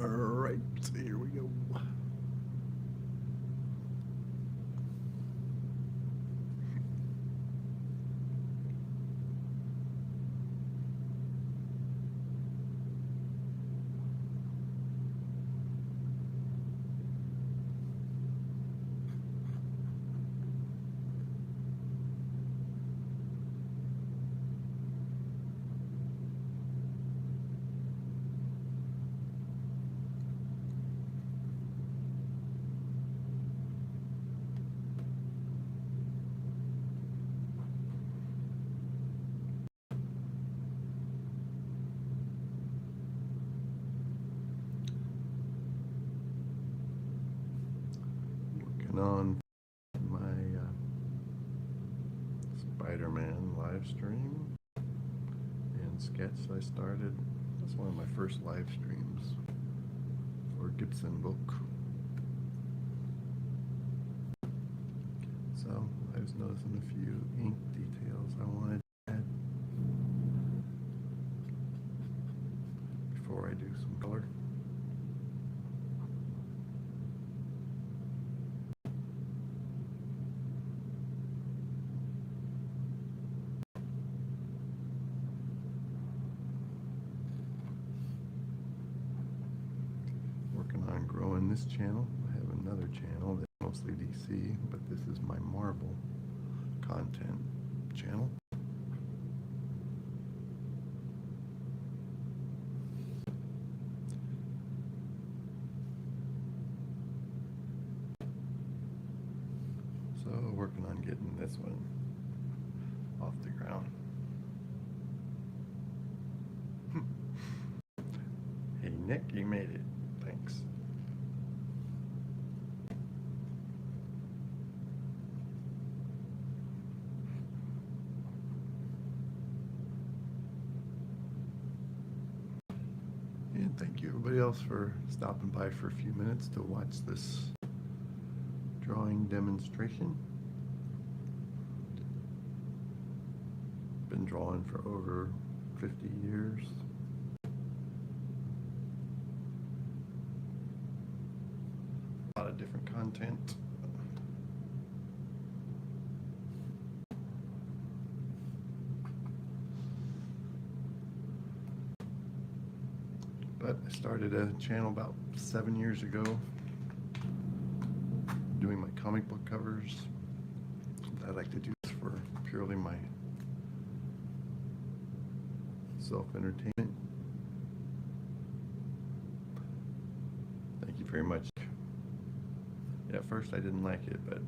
Alright, here we go. Working on my Spider-Man live stream and sketch I started. That's one of my first live streams for Gibsonbook. So I was noticing a few ink details I wanted to add before I do some color. Working on growing this channel. I have another channel that's mostly DC, but this is my Marvel content channel. So working on getting this one off the ground. Hey Nick, you made it. Thanks. And thank you everybody else for stopping by for a few minutes to watch this drawing demonstration. Been drawing for over 50 years. A lot of different content. But I started a channel about 7 years ago doing my comic book covers. I like to do this for purely my self-entertainment. Thank you very much. Yeah, at first I didn't like it, but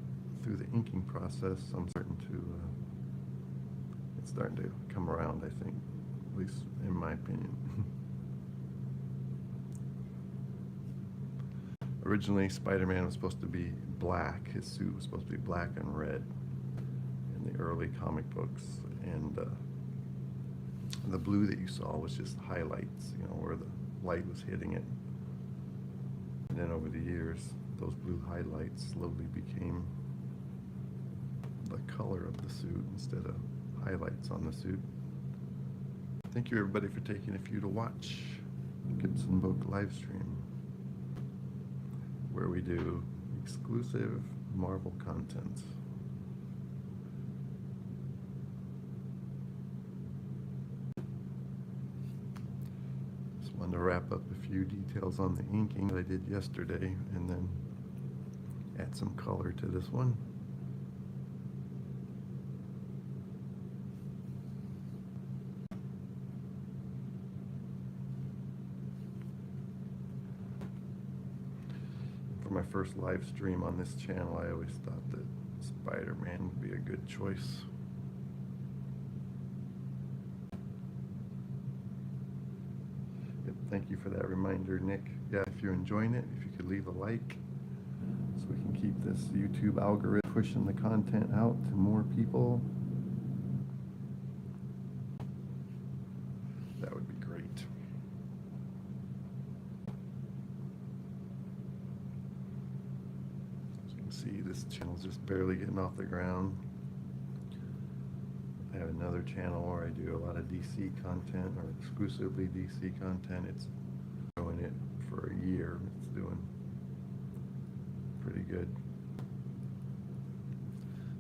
through the inking process, I'm starting to, it's starting to come around, I think, at least in my opinion. Originally, Spider-Man was supposed to be black. His suit was supposed to be black and red in the early comic books, and the blue that you saw was just highlights, you know, where the light was hitting it. And then over the years, those blue highlights slowly became the color of the suit instead of highlights on the suit. Thank you everybody for taking a few to watch Gibsonbook live stream, where we do exclusive Marvel content. Just wanted to wrap up a few details on the inking that I did yesterday and then add some color to this one. For my first live stream on this channel, I always thought that Spider-Man would be a good choice. Yep, thank you for that reminder, Nick. Yeah, if you're enjoying it, if you could leave a like so we can keep this YouTube algorithm pushing the content out to more people, that would be great. See, this channel's just barely getting off the ground. I have another channel where I do a lot of DC content, or exclusively DC content. It's growing it for a year. It's doing pretty good.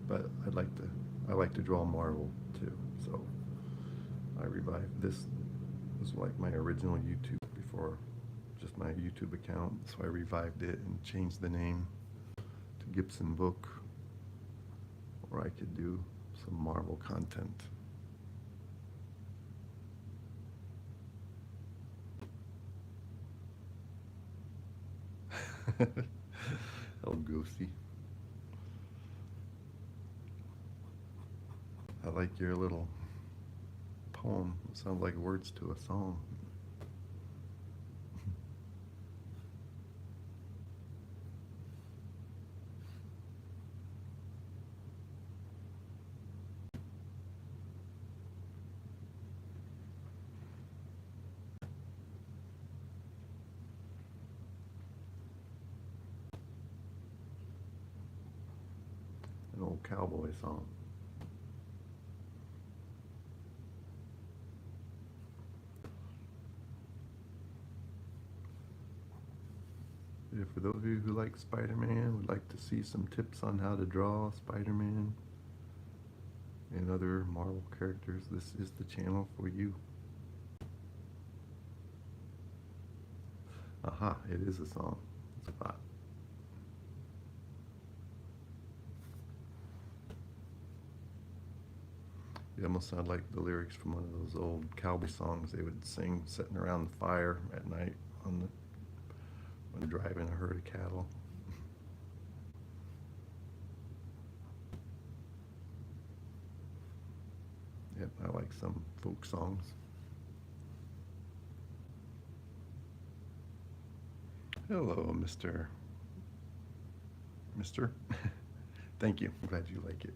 But I like to draw Marvel too, so I revived this. Was like my original YouTube before, just my YouTube account, so I revived it and changed the name to Gibsonbook, where I could do some Marvel content. Hello, Ghosty. I like your little poem. It sounds like words to a song. An old cowboy song. Yeah, for those of you who like Spider-Man, would like to see some tips on how to draw Spider-Man and other Marvel characters, this is the channel for you. Aha, it is a song. It's a lot. It almost sounded like the lyrics from one of those old cowboy songs they would sing sitting around the fire at night when driving a herd of cattle. Yep, I like some folk songs. Hello, Mr. Thank you. I'm glad you like it.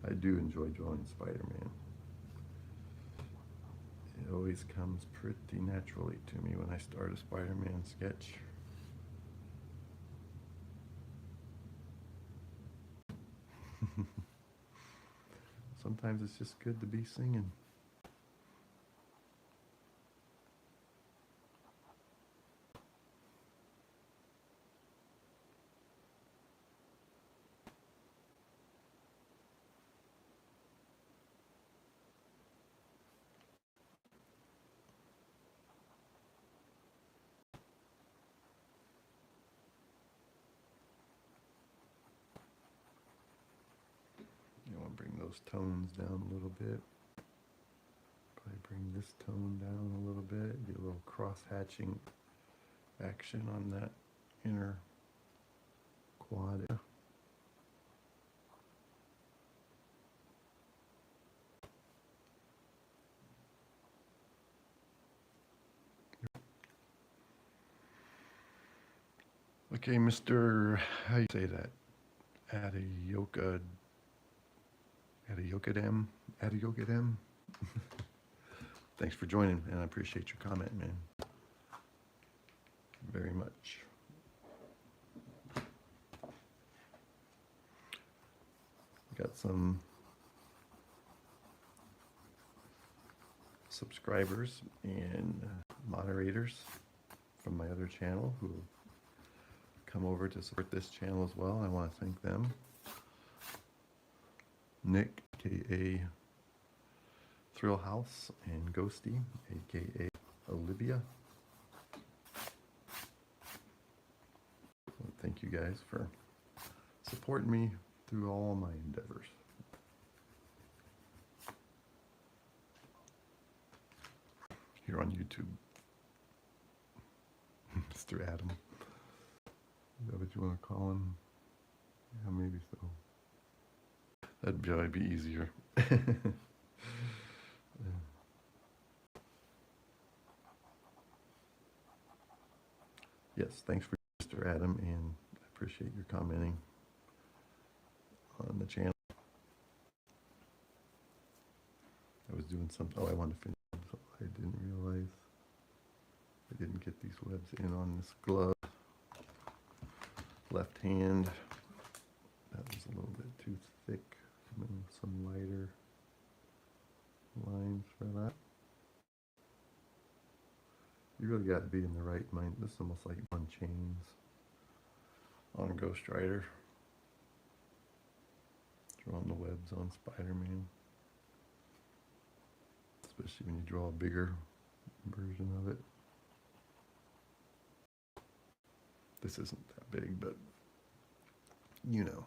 I do enjoy drawing Spider-Man. It always comes pretty naturally to me when I start a Spider-Man sketch. Sometimes it's just good to be singing. You want to bring those tones down a little bit. Probably bring this tone down a little bit. Get a little cross-hatching action on that inner quad. Okay, Mr. How you say that? Adiyokadem. Thanks for joining, and I appreciate your comment, man. Very much. Got some subscribers and moderators from my other channel who come over to support this channel as well. I want to thank them. Nick, aka Thrill House, and Ghosty, aka Olivia. Well, thank you guys for supporting me through all my endeavors. Here on YouTube. Mr. Adam. Is that what you want to call him? Yeah, maybe so. That'd probably be easier. Yes, thanks for Mr. Adam, and I appreciate your commenting on the channel. I was doing something. Oh, I wanted to finish. So I didn't realize I didn't get these webs in on this glove. Left hand. That was a little bit thick, and then some lighter lines for that. You really got to be in the right mind. This is almost like on chains on Ghost Rider. Drawing the webs on Spider-Man. Especially when you draw a bigger version of it. This isn't that big, but you know.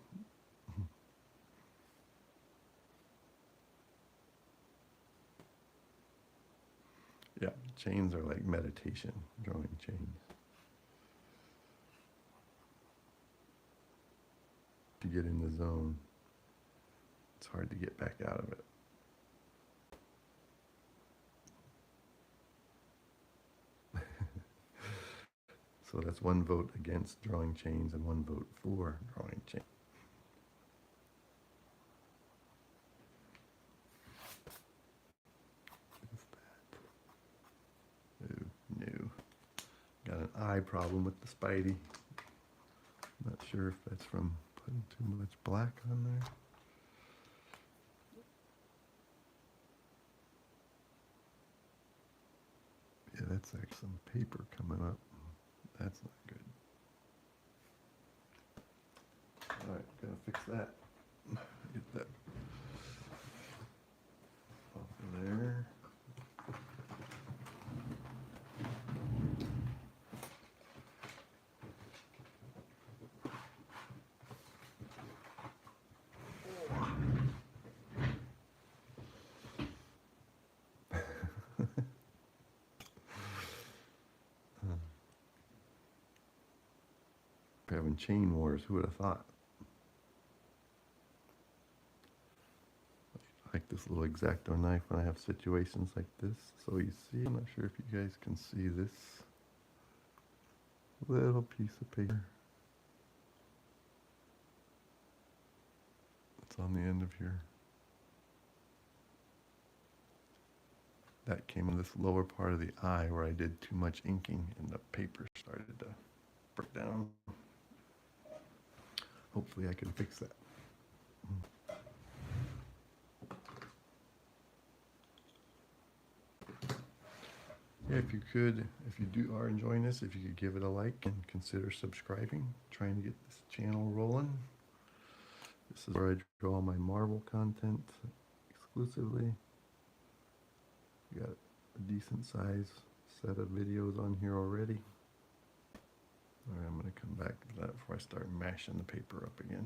Yeah, chains are like meditation, drawing chains. To get in the zone, it's hard to get back out of it. So that's one vote against drawing chains and one vote for drawing chains. No. Got an eye problem with the Spidey. Not sure if that's from putting too much black on there. Yeah, that's like some paper coming up. That's not good. All right, gotta fix that. Get that off of there. Having chain wars, who would have thought? I like this little X-Acto knife when I have situations like this. So you see, I'm not sure if you guys can see this little piece of paper. It's on the end of here. That came in this lower part of the eye where I did too much inking and the paper started to break down. Hopefully I can fix that. Yeah, if you could, if you are enjoying this, if you could give it a like and consider subscribing, trying to get this channel rolling. This is where I draw my Marvel content exclusively. We got a decent size set of videos on here already. All right, I'm going to come back to that before I start mashing the paper up again.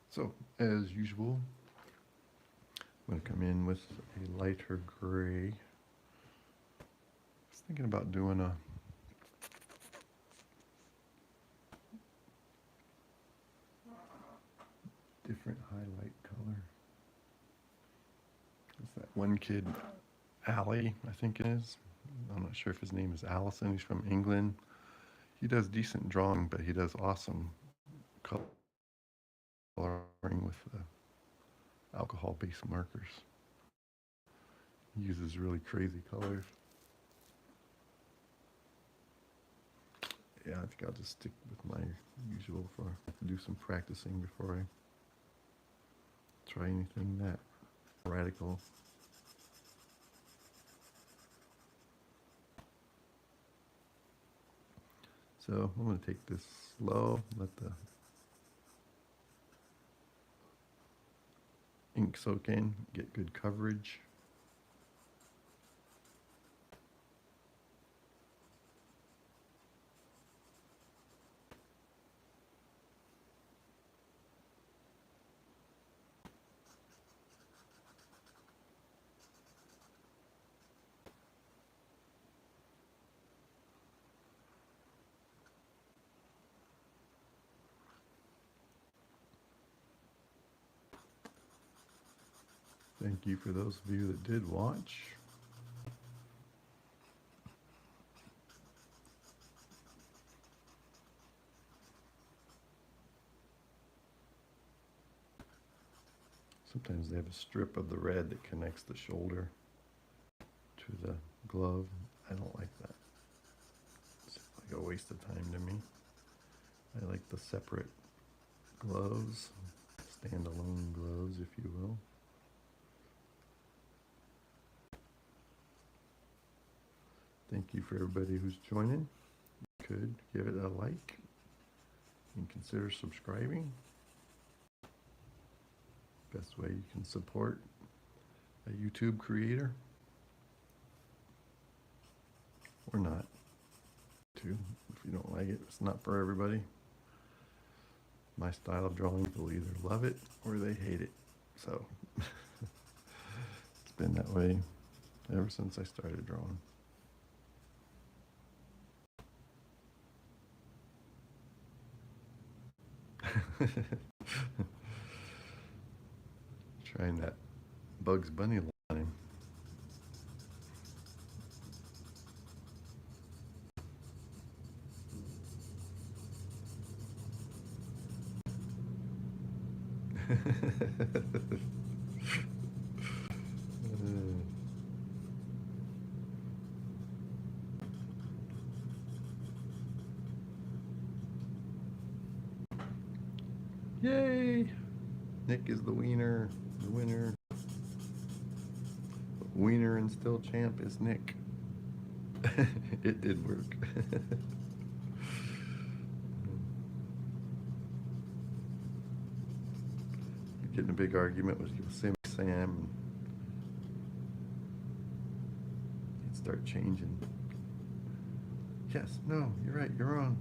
So, as usual, I'm going to come in with a lighter gray. I was thinking about doing a different highlight color. It's that one kid, Ali, I think it is. I'm not sure if his name is Allison. He's from England. He does decent drawing, but he does awesome coloring with alcohol-based markers. He uses really crazy colors. Yeah, I think I'll just stick with my usual for to do some practicing before I try anything that radical. So I'm going to take this slow, let the ink soak in, get good coverage. Thank you for those of you that did watch. Sometimes they have a strip of the red that connects the shoulder to the glove. I don't like that. It's like a waste of time to me. I like the separate gloves, standalone gloves, if you will. Thank you for everybody who's joining. You could give it a like and consider subscribing. Best way you can support a YouTube creator, or not, too. If you don't like it, it's not for everybody. My style of drawing, people either love it or they hate it. So it's been that way ever since I started drawing. Trying that Bugs Bunny line. Yay! Nick is the wiener, the winner. Wiener and still champ is Nick. It did work. Getting a big argument with Yosemite Sam, and he'd start changing. Yes, no, you're right, you're wrong.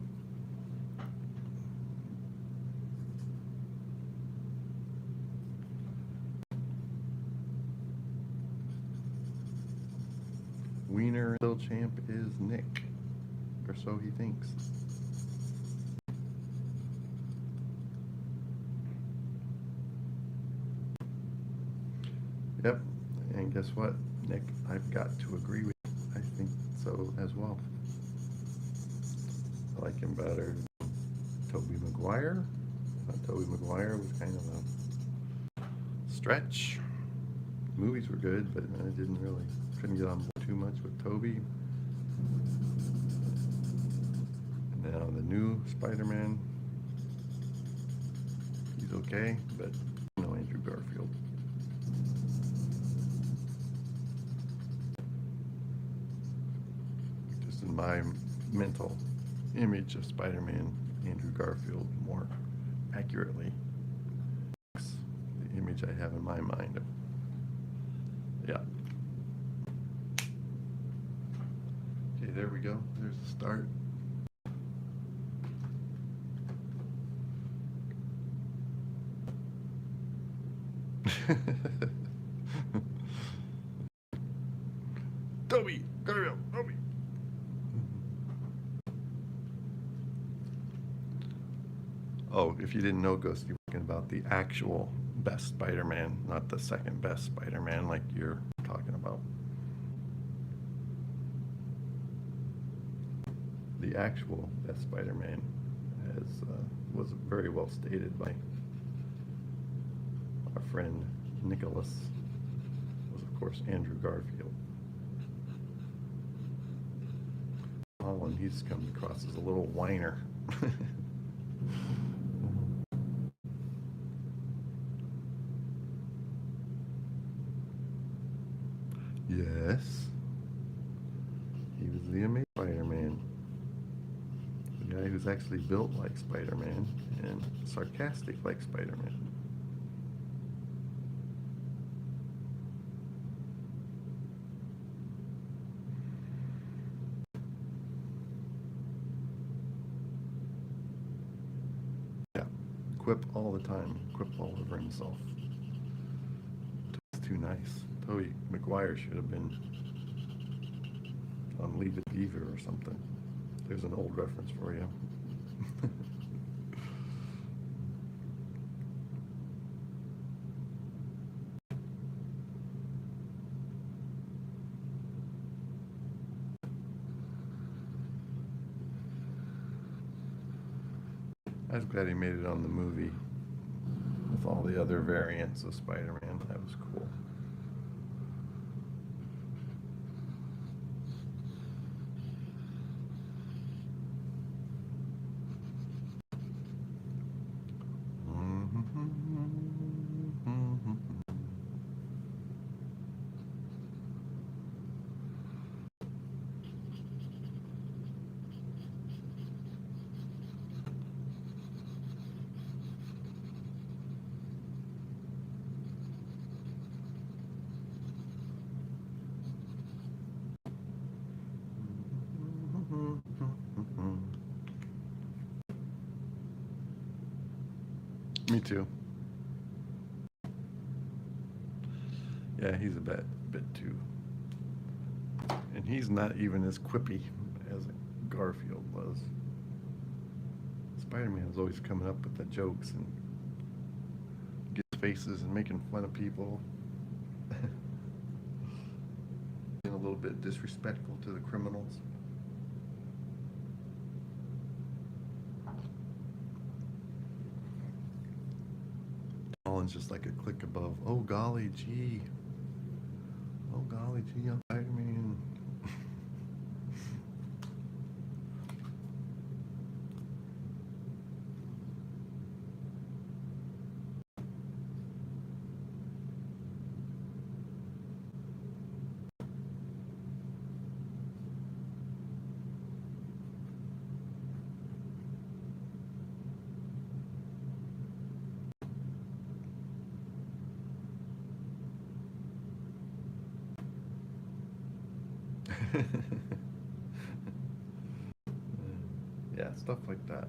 Wiener and still champ is Nick, or so he thinks. Yep, and guess what, Nick? I've got to agree with you. I think so as well. I like him better than Tobey Maguire. Tobey Maguire was kind of a stretch. Movies were good, but I couldn't get on board too much with Tobey. And now the new Spider-Man, he's okay, but no Andrew Garfield. Just in my mental image of Spider-Man, Andrew Garfield more accurately the image I have in my mind of. Yeah. Okay, there we go. There's the start. Tobey, Garfield, Tobey. Oh, if you didn't know, Ghost, you're talking about the actual best Spider-Man, not the second best Spider-Man like you're talking about. The actual best Spider-Man was very well stated by our friend Nicholas, was of course Andrew Garfield. Holland, he's come across as a little whiner. Yes, he was the Amazing Spider-Man. The guy who's actually built like Spider-Man and sarcastic like Spider-Man. Yeah, quip all the time, quip all over himself. Too nice. Tobey Maguire should have been on Leave It Beaver or something. There's an old reference for you. I was glad he made it on the movie with all the other variants of Spider-Man. That was cool. Me too. Yeah, he's a bit too. And he's not even as quippy as Garfield was. Spider-Man was always coming up with the jokes and gets faces and making fun of people. Being a little bit disrespectful to the criminals. Colin's just like a click above. Oh golly gee. Oh golly gee, I'm Spider-Man. Yeah, stuff like that.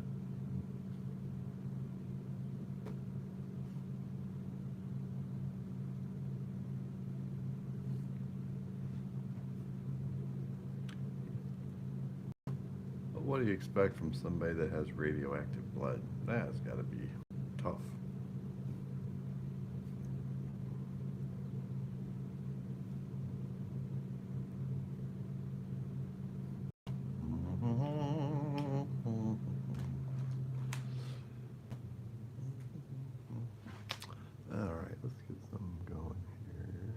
But what do you expect from somebody that has radioactive blood? That's got to be tough. All right, let's get something going here.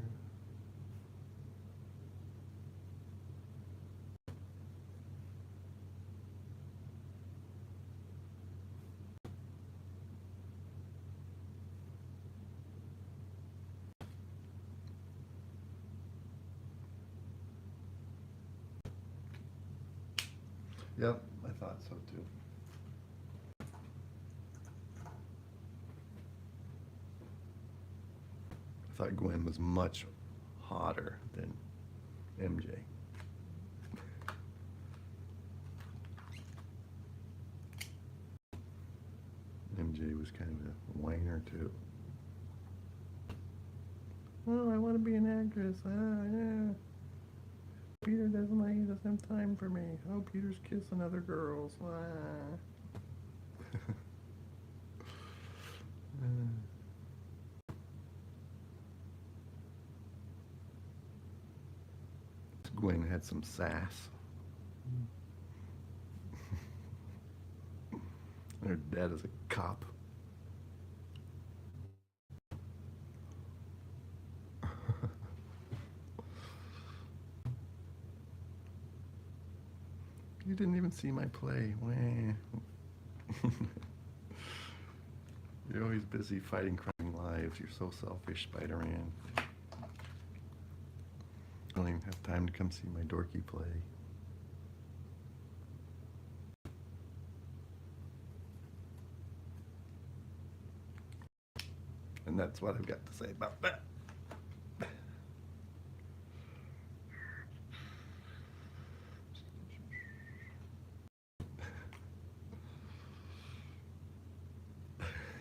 Yep, I thought so too. I thought Gwen was much hotter than MJ. MJ was kind of a whiner too. Oh, I want to be an actress. Yeah. Peter doesn't like, he doesn't have time for me. Oh, Peter's kissing other girls. Gwen had some sass. Her dad is a cop. You didn't even see my play. Wah. You're always busy fighting crime lives. You're so selfish, Spider-Man. I don't even have time to come see my dorky play. And that's what I've got to say about that.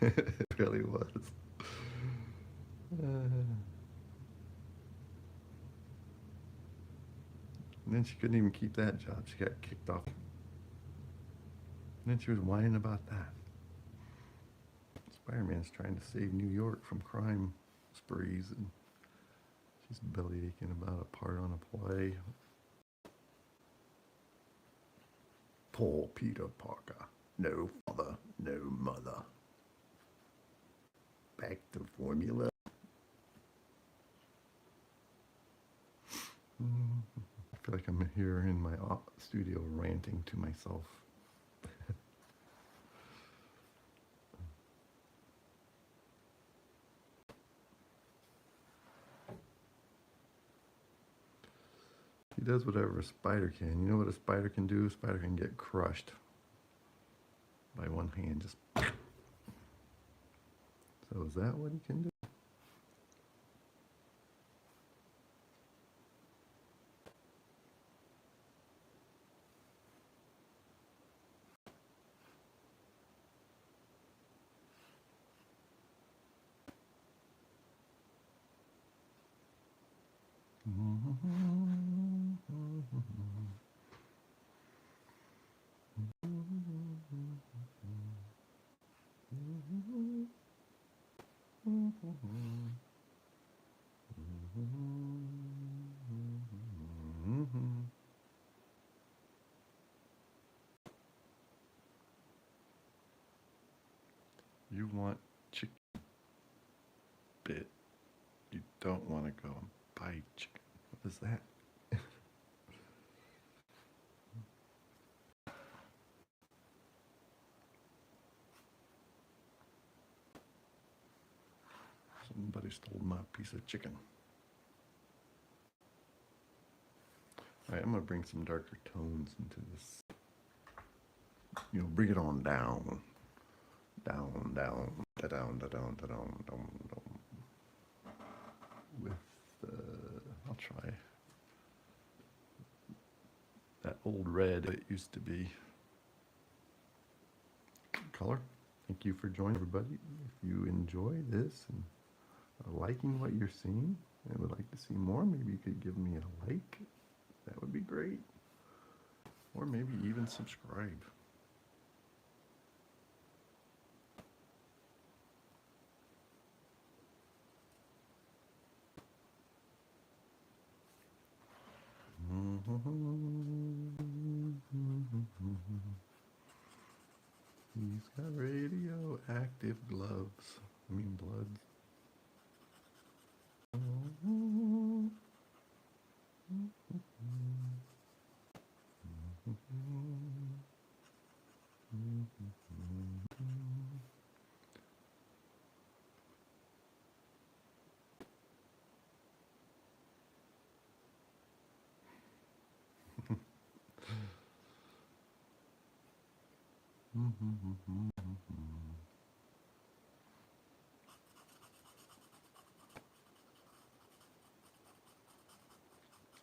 It really was. And then she couldn't even keep that job. She got kicked off. And then she was whining about that. Spider-Man's trying to save New York from crime sprees, and she's belly aching about a part on a play. Poor Peter Parker. No father, no mother. Back to formula. I feel like I'm here in my studio ranting to myself. He does whatever a spider can. You know what a spider can do? A spider can get crushed by one hand. Just. So is that what he can do? You want chicken bit. You don't want to go and buy chicken. What is that? Somebody stole my piece of chicken. All right, I'm gonna bring some darker tones into this. You know, bring it on down. Down, down, da-down, da-down, da-down, down, down. With, I'll try that old red it used to be. Color. Thank you for joining, everybody. If you enjoy this and are liking what you're seeing and would like to see more, maybe you could give me a like. That would be great. Or maybe even subscribe. He's got radioactive gloves. I mean bloods.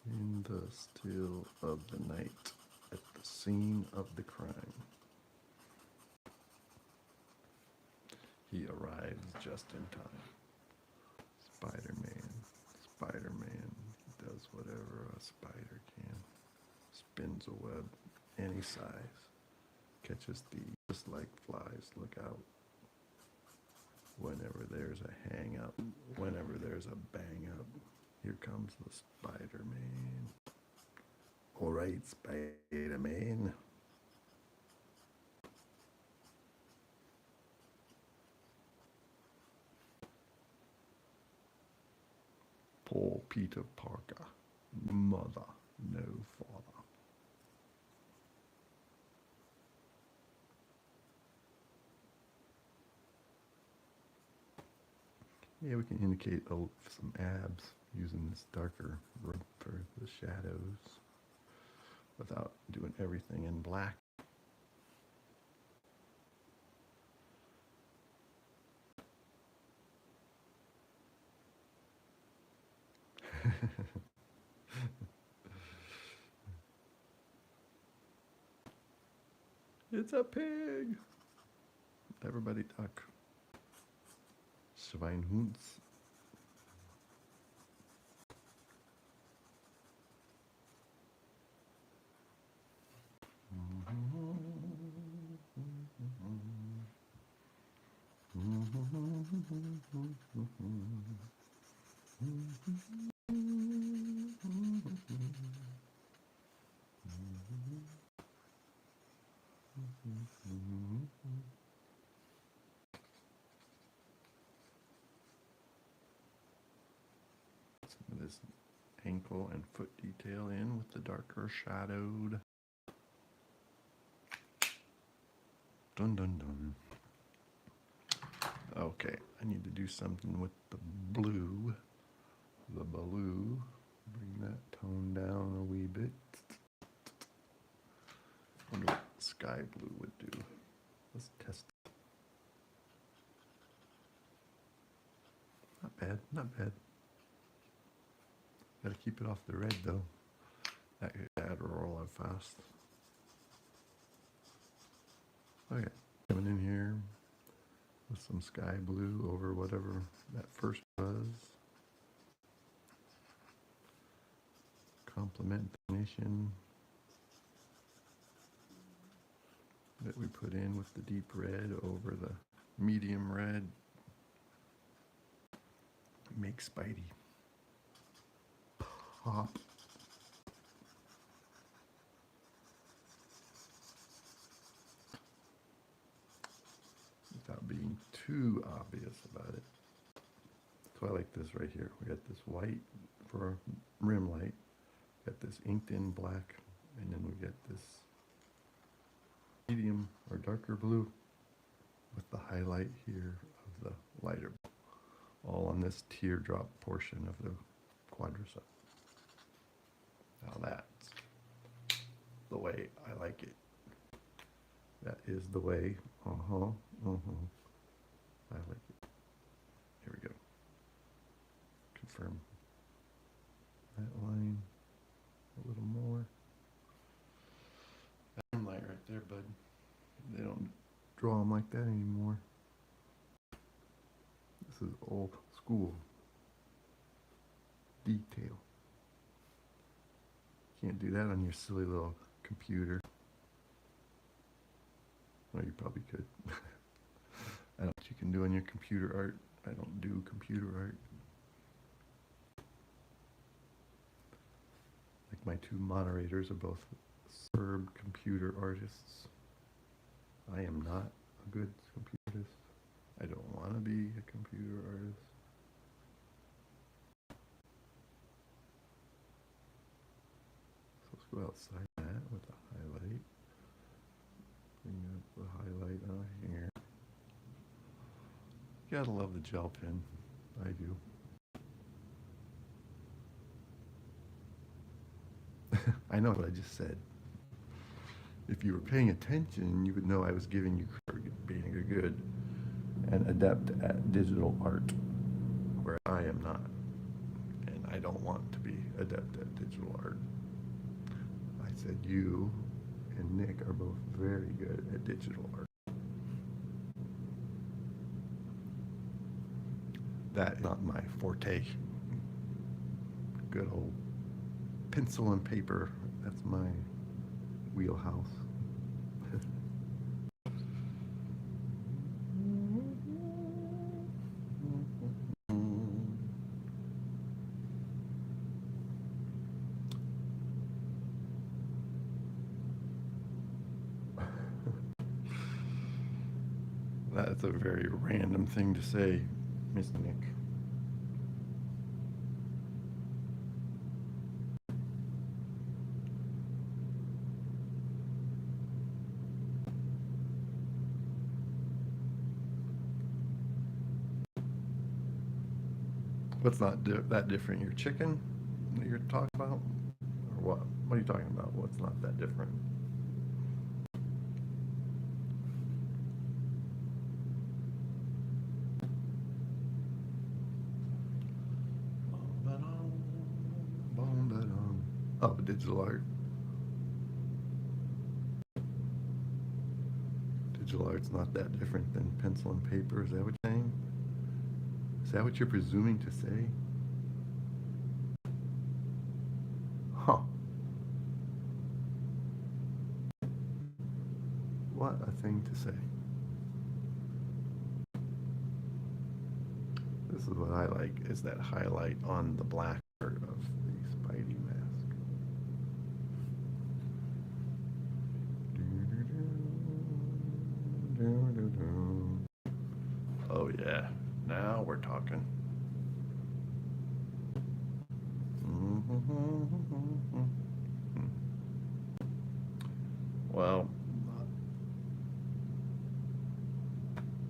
In the still of the night, at the scene of the crime, he arrives just in time. Spider-Man, Spider-Man, he does whatever a spider can. Spins a web any size, catches thieves just like flies. Look out. Whenever there's a hang up, whenever there's a bang up, here comes the Spider-Man. All right, Spider-Man. Poor Peter Parker, mother, no father. Yeah, we can indicate some abs using this darker red for the shadows without doing everything in black. It's a pig! Everybody duck. Schweinhunds. Some of this ankle and foot detail in with the darker shadowed. Dun dun dun. Okay, I need to do something with the blue. The blue. Bring that tone down a wee bit. Wonder what sky blue would do. Let's test it. Not bad, not bad. Gotta keep it off the red though. That could add roll out fast. Okay, coming in here with some sky blue over whatever that first was. complement the nation that we put in with the deep red over the medium red. Make Spidey pop. Without being too obvious about it. So I like this right here. We got this white for rim light, got this inked in black, and then we get this medium or darker blue with the highlight here of the lighter blue, all on this teardrop portion of the quadricep. Now that's the way I like it. That is the way. I like it. Here we go. Confirm that line a little more. That light right there, bud. They don't draw them like that anymore. This is old school detail. Can't do that on your silly little computer. Well, you probably could. I don't know what you can do on your computer art. I don't do computer art. Like my two moderators are both superb computer artists. I am not a good computerist. I don't want to be a computer artist. So let's go outside that with a highlight. Bring up the highlight on here. Gotta love the gel pen. I do. I know what I just said. If you were paying attention, you would know I was giving you credit for being a good and adept at digital art, where I am not. And I don't want to be adept at digital art. I said you and Nick are both very good at digital art. That's not my forte. Good old pencil and paper, that's my wheelhouse. That's a very random thing to say, Miss Nick. What's not that different? Your chicken that you're talking about? Or what? What are you talking about? What's not that different? Oh, digital art. Digital art's not that different than pencil and paper. Is that what you're saying? Is that what you're presuming to say? Huh. What a thing to say. This is what I like, is that highlight on the black part of the Spidey mask. Oh yeah, now we're talking. Well,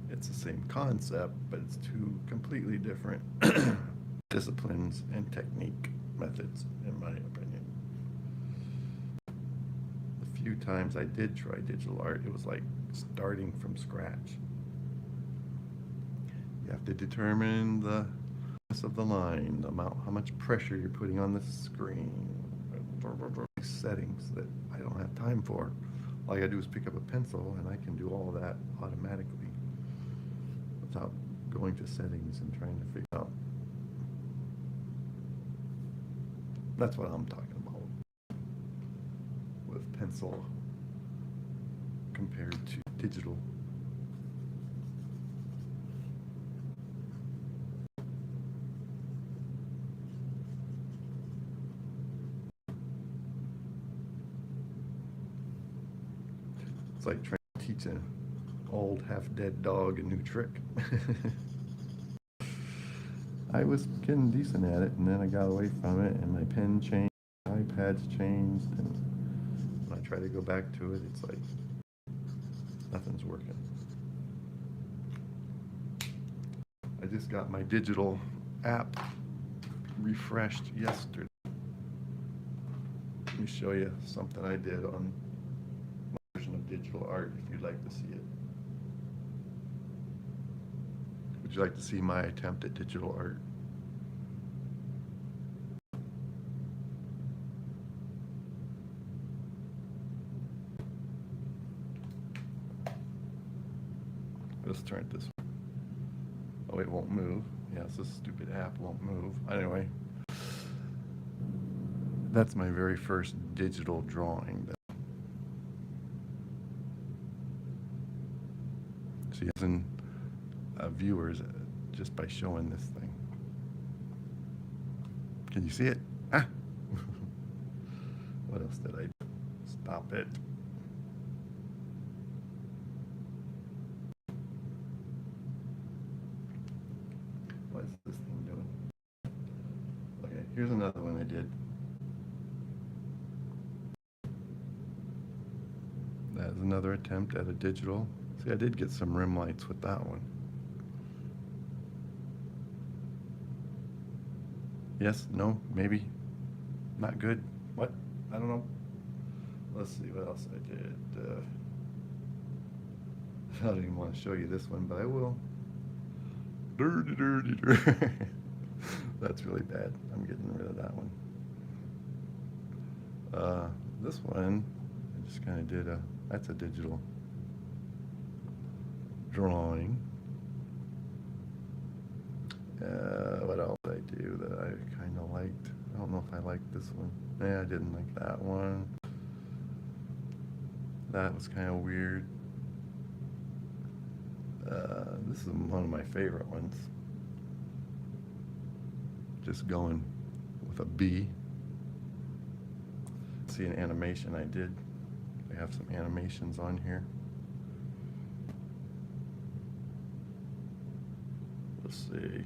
it's the same concept, but it's two completely different disciplines and technique methods, in my opinion. The few times I did try digital art, it was like starting from scratch. You have to determine the thickness of the line, the amount, how much pressure you're putting on the screen, settings that I don't have time for. All I gotta do is pick up a pencil and I can do all that automatically without going to settings and trying to figure out. That's what I'm talking about. with pencil compared to digital. It's like trying to teach an old half-dead dog a new trick. I was getting decent at it, and then I got away from it, and my pen changed, iPad's changed, and when I try to go back to it, it's like nothing's working. I just got my digital app refreshed yesterday. Let me show you something I did on my version of digital art if you'd like to see it. Would you like to see my attempt at digital art? Let's turn it this way. Oh, it won't move. Yes, this stupid app won't move. Anyway, that's my very first digital drawing. So you have viewers just by showing this thing. Can you see it? Ah! What else did I do? Stop it. What is this thing doing? Okay, here's another one I did. That's another attempt at a digital. See, I did get some rim lights with that one. Yes, no, maybe, not good. What? I don't know. Let's see what else I did. I don't even want to show you this one, but I will. Dirty, dirty, dirty. That's really bad. I'm getting rid of that one. This one, I just kind of did that's a digital drawing. What else did I do that I kind of liked? I don't know if I liked this one. Yeah, I didn't like that one. That was kind of weird. This is one of my favorite ones. Just going with a B. See an animation I did. I have some animations on here. Let's see.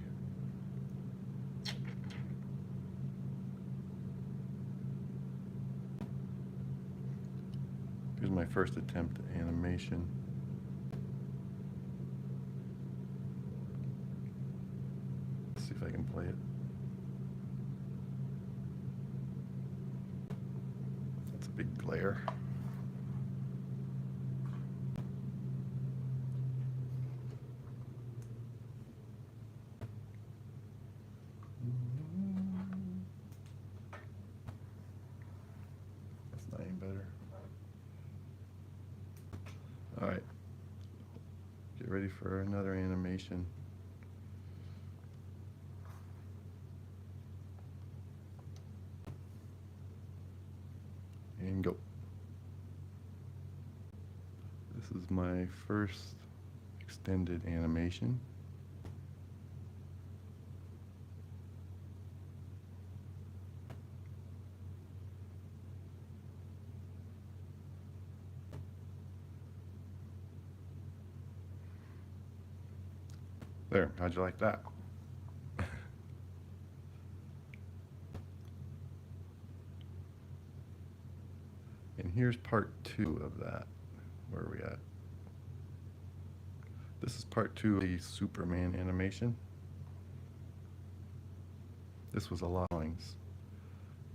Here's my first attempt at animation. Let's see if I can play it. That's a big glare. That's not any better. All right, get ready for another animation. And go. This is my first extended animation. There, how'd you like that? And here's part 2 of that. Where are we at? This is part 2 of the Superman animation. This was a lot of drawings.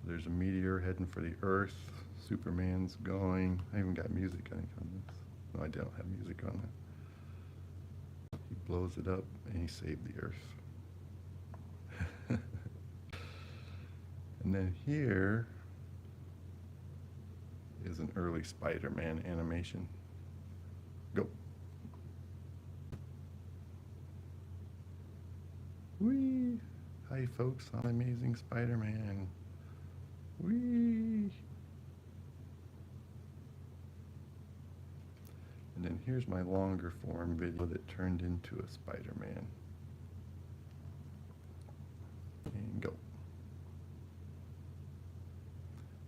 There's a meteor heading for the Earth. Superman's going. I even got music on this. No, I don't have music on that. He blows it up and he saved the Earth. And then here is an early Spider-Man animation. Go. Whee! Hi folks, I'm Amazing Spider-Man. Whee! And then here's my longer form video that turned into a Spider-Man. And go.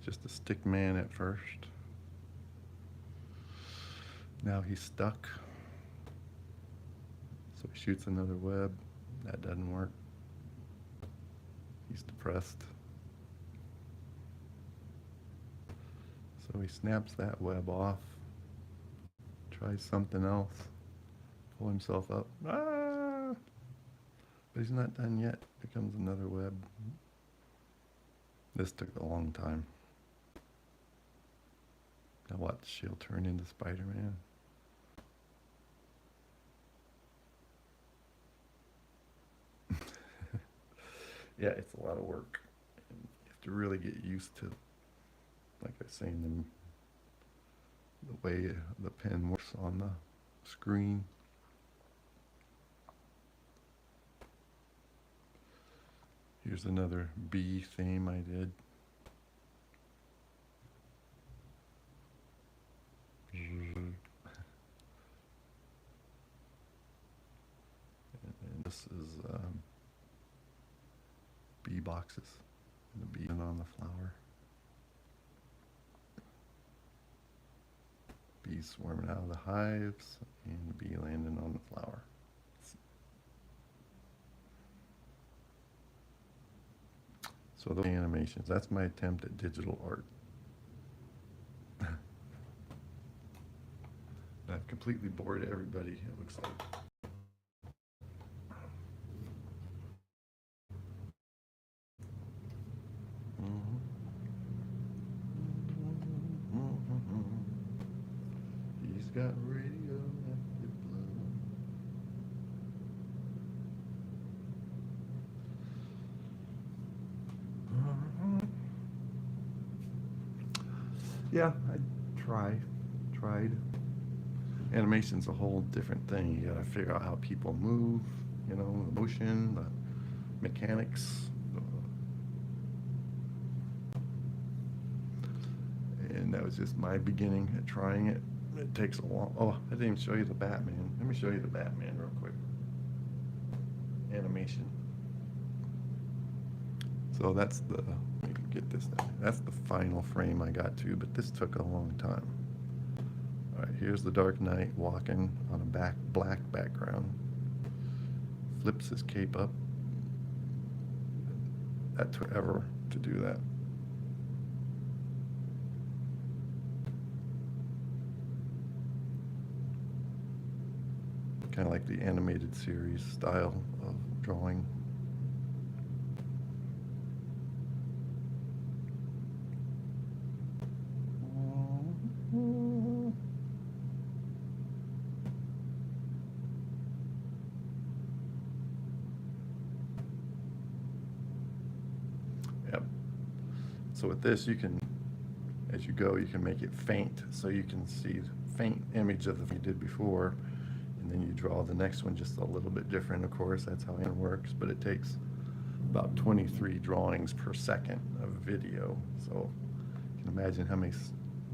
Just a stick man at first. Now he's stuck. So he shoots another web. That doesn't work. He's depressed. So he snaps that web off. Tries something else. Pull himself up. Ah! But he's not done yet. Becomes another web. This took a long time. Now watch, she'll turn into Spider-Man. Yeah, it's a lot of work. And you have to really get used to, like I was saying, the way the pen works on the screen. Here's another bee theme I did. And this is bee boxes and the bee on the flower. Bees swarming out of the hives and the bee landing on the flower. So those animations, that's my attempt at digital art. I've completely bored everybody, it looks like. He's got radioactive blood. Yeah, I tried. Animation's a whole different thing. You gotta figure out how people move, you know, the motion, the mechanics. And that was just my beginning at trying it. It takes a long, oh, I didn't even show you the Batman. Let me show you the Batman real quick. Animation. So that's the, let me get this down. That's the final frame I got to, but this took a long time. All right, here's the Dark Knight walking on a black background. Flips his cape up. That took ever to do that. Kind of like the animated series style of drawing. Yep. So with this, you can, as you go, you can make it faint, so you can see the faint image of the you did before, and then you draw the next one just a little bit different. Of course, that's how it works, but it takes about 23 drawings per second of video. So you can imagine how many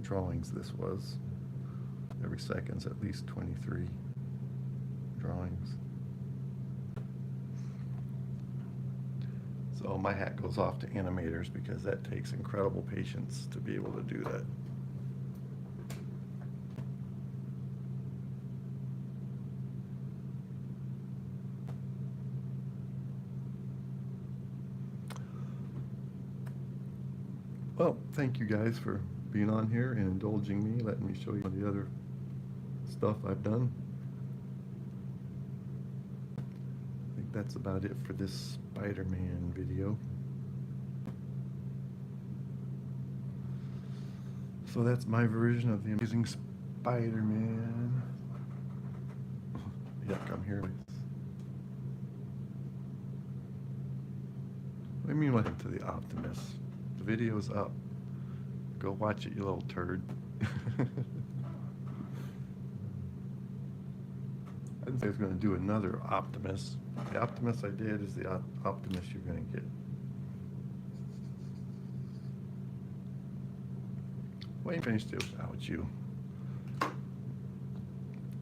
drawings this was. Every second's at least 23 drawings. So my hat goes off to animators, because that takes incredible patience to be able to do that. Well, thank you guys for being on here and indulging me, letting me show you the other stuff I've done. I think that's about it for this Spider-Man video. So that's my version of the Amazing Spider-Man. Yuck, I'm here. What do you mean welcome to the Optimist? The video's up. Go watch it, you little turd. I didn't say I was going to do another Optimist. The Optimist I did is the Optimist you're going to get. Wait, finished it without you.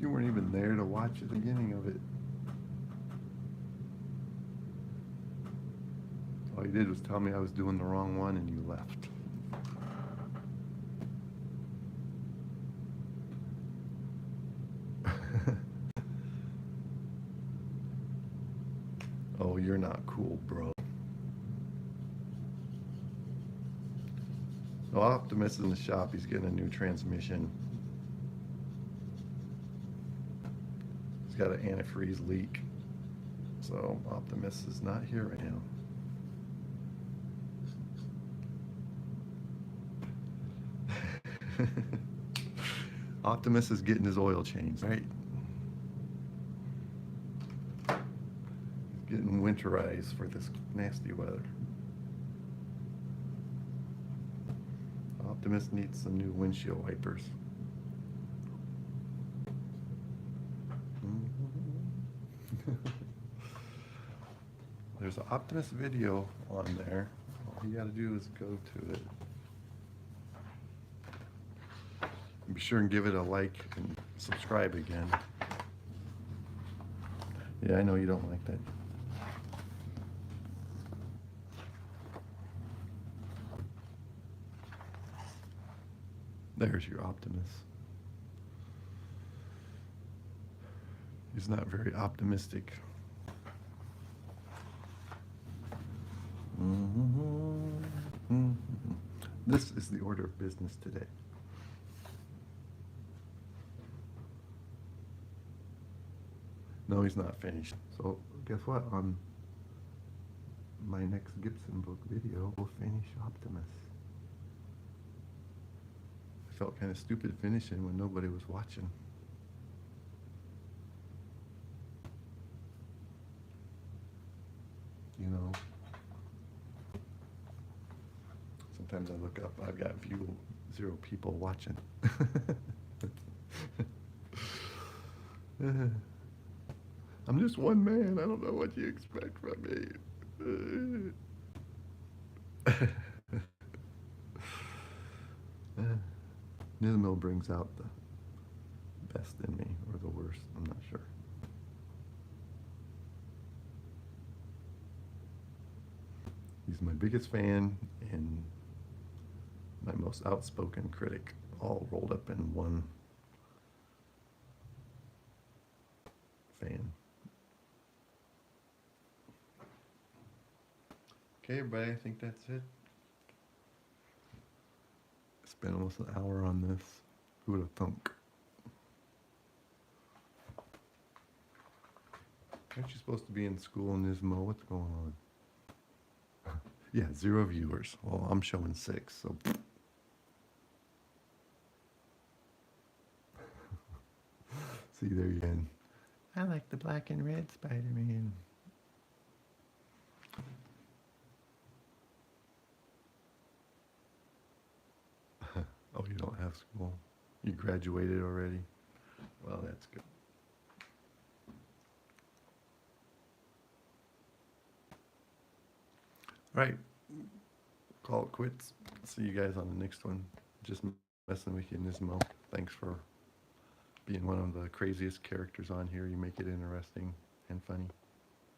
You weren't even there to watch the beginning of it. All you did was tell me I was doing the wrong one and you left. Oh, you're not cool, bro. So Optimus in the shop, he's getting a new transmission. He's got an antifreeze leak. So Optimus is not here right now. Optimus is getting his oil changed, right? He's getting winterized for this nasty weather. Optimus needs some new windshield wipers. There's an Optimus video on there. All you gotta do is go to it. Be sure and give it a like and subscribe again. Yeah, I know you don't like that. There's your Optimus. He's not very optimistic. This is the order of business today. No, he's not finished. So guess what? On my next Gibsonbook video, we'll finish Optimus. I felt kind of stupid finishing when nobody was watching. You know, sometimes I look up, I've got 0 people watching. I'm just one man. I don't know what you expect from me. Nismo brings out the best in me, or the worst, I'm not sure. He's my biggest fan and my most outspoken critic, all rolled up in one fan. Okay, everybody, I think that's it. Spent almost an hour on this. Who would have thunk? Aren't you supposed to be in school in Nismo? What's going on? Yeah, 0 viewers. Well, I'm showing 6, so. See, there you go. I like the black and red Spider-Man. Oh, you don't have school? You graduated already? Well, that's good. All right, call it quits. See you guys on the next one. Just messing with you, Nismo. Thanks for being one of the craziest characters on here. You make it interesting and funny.